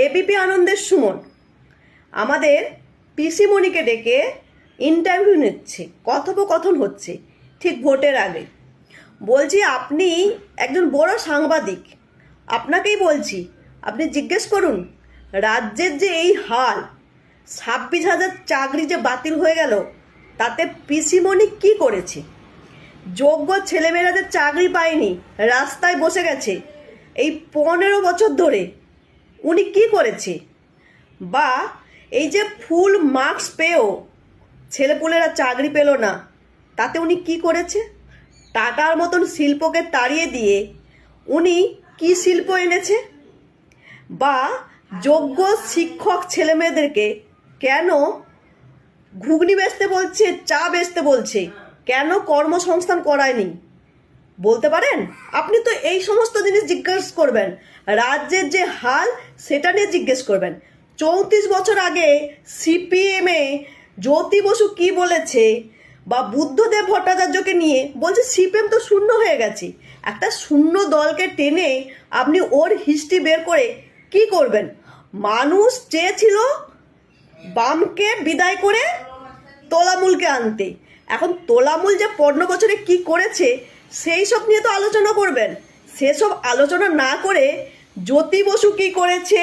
ABP আনন্দের সুমন আমাদের পিসিমণিকে ডেকে ইন্টারভিউ নিচ্ছে, কথোপকথন হচ্ছে ঠিক ভোটের আগে। বলছি, আপনি একজন বড় সাংবাদিক, আপনাকেই বলছি, আপনি জিজ্ঞেস করুন রাজ্যের যে এই হাল, 26,000 চাকরি যে বাতিল হয়ে গেল, তাতে পিসিমণি কি করেছে? যোগ্য ছেলেমেয়েরা যে চাকরি পায়নি, রাস্তায় বসে গেছে এই 15 বছর ধরে, উনি কি করেছে? বা এই যে ফুল মার্কস পেয়েও ছেলেপুলেরা চাকরি পেল না, তাতে উনি কি করেছে? টাটার মতন শিল্পকে তাড়িয়ে দিয়ে উনি কি শিল্প এনেছে? বা যোগ্য শিক্ষক ছেলেমেয়েদেরকে কেন ঘুগনি বেচতে বলছে, চা বেচতে বলছে, কেন কর্মসংস্থান করায়নি? বলতে পারেন? আপনি তো এই সমস্ত জিনিস জিজ্ঞেস করবেন, রাজ্যের যে হাল সেটা নিয়ে জিজ্ঞেস করবেন। 34 বছর আগে সিপিএমে জ্যোতি বসু কি বলেছে, বা বুদ্ধদেব ভট্টাচার্যকে নিয়ে বলছে সিপিএম তো শূন্য হয়ে গেছে। একটা শূন্য দলকে টেনে আপনি ওর হিস্ট্রি বের করে কি করবেন? মানুষ চেয়েছিল বামকে বিদায় করে তোলামূলকে আনতে। এখন তোলামূল যে 15 বছরে কি করেছে সেই সব নিয়ে তো আলোচনা করবেন। সেসব আলোচনা না করে জ্যোতি বসু কি করেছে,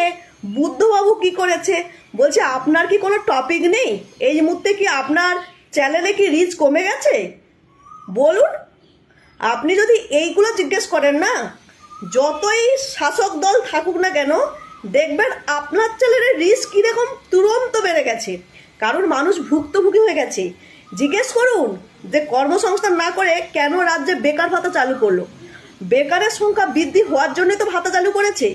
বুদ্ধবাবু কি করেছে বলছে, আপনার কি কোনো টপিক নেই? এই মুহূর্তে কি আপনার চ্যানেলে কি রিচ কমে গেছে? বলুন। আপনি যদি এইগুলো জিজ্ঞেস করেন না, যতই শাসক দল থাকুক না কেন, দেখবেন আপনার চ্যানেলের রিচ কীরকম তুরন্ত বেড়ে গেছে। কারণ মানুষ ভুক্তভোগী হয়ে গেছে। জিজ্ঞেস করুন যে কর্মসংস্থান না করে কেন রাজ্যে বেকার ভাতা চালু করলো? বেকারের সংখ্যা বৃদ্ধি হওয়ার জন্যই তো ভাতা চালু করেছে।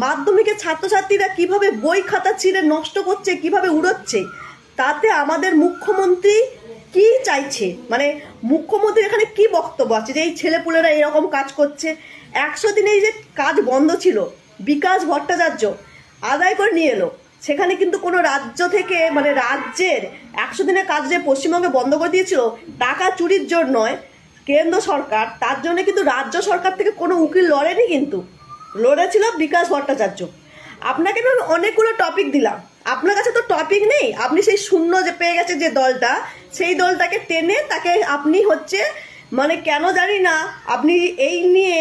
মাধ্যমিকের ছাত্রছাত্রীরা কিভাবে বই খাতা ছিঁড়ে নষ্ট করছে, কিভাবে উড়োচ্ছে, তাতে আমাদের মুখ্যমন্ত্রী কি চাইছে? মানে মুখ্যমন্ত্রী এখানে কি বক্তব্য আছে যে এই ছেলেপুলেরা এরকম কাজ করছে? 100 দিনে এই যে কাজ বন্ধ ছিল, বিকাশ ভট্টাচার্য আদায় করে নিয়ে এলো। সেখানে কিন্তু কোনো রাজ্য থেকে, মানে রাজ্যের 100 দিনের কাজ যে পশ্চিমবঙ্গে বন্ধ করে দিয়েছিল টাকা চুরির জন্য নয়, কেন্দ্র সরকার, তার জন্য কিন্তু রাজ্য সরকার থেকে কোনো উকিল লড়েনি, কিন্তু লড়েছিল বিকাশ ভট্টাচার্য। আপনাকে আমি অনেকগুলো টপিক দিলাম, আপনার কাছে তো টপিক নেই। আপনি সেই শূন্য যে পেয়ে গেছে যে দলটা, সেই দলটাকে টেনে তাকে আপনি হচ্ছে, মানে কেন জানি না, আপনি এই নিয়ে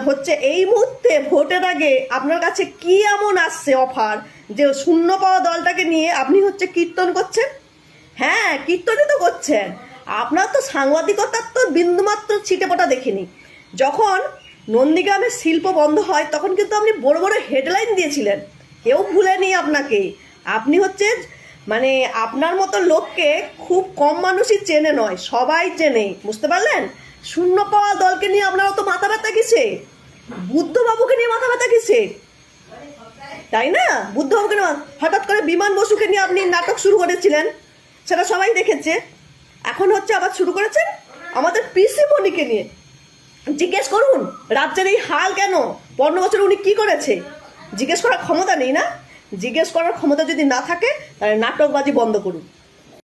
হচ্ছে এই মুহূর্তে ভোটের আগে আপনার কাছে কি এমন আসছে অফার যে শূন্য পাওয়া দলটাকে নিয়ে আপনি হচ্ছে কীর্তন করছেন? হ্যাঁ, কীর্তনই তো করছেন। আপনার তো সাংবাদিকতার তো বিন্দুমাত্র ছিটেপোটা দেখিনি। যখন নন্দীগ্রামের শিল্প বন্ধ হয় তখন কিন্তু আপনি বড় বড় হেডলাইন দিয়েছিলেন, কেউ ভুলেনি আপনাকে। আপনি হচ্ছে, মানে আপনার মতো লোককে খুব কম মানুষই চেনে, নয় সবাই চেনে, বুঝতে পারলেন? শূন্য পাওয়া দলকে নিয়ে আপনারা তো মাথা ব্যথা কিসে? বুদ্ধবাবুকে নিয়ে মাথা ব্যথা কিসে? তাই না? বুদ্ধবাবুকে নিয়ে হঠাৎ করে বিমান বসুকে নিয়ে আপনি নাটক শুরু করেছিলেন, সেটা সবাই দেখেছে। এখন হচ্ছে আবার শুরু করেছেন আমাদের পিসিমণিকে নিয়ে। জিজ্ঞেস করুন রাজ্যের এই হাল কেন, 15 বছর উনি কি করেছে? জিজ্ঞেস করার ক্ষমতা নেই না? জিজ্ঞেস করার ক্ষমতা যদি না থাকে তাহলে নাটকবাজি বন্ধ করুন।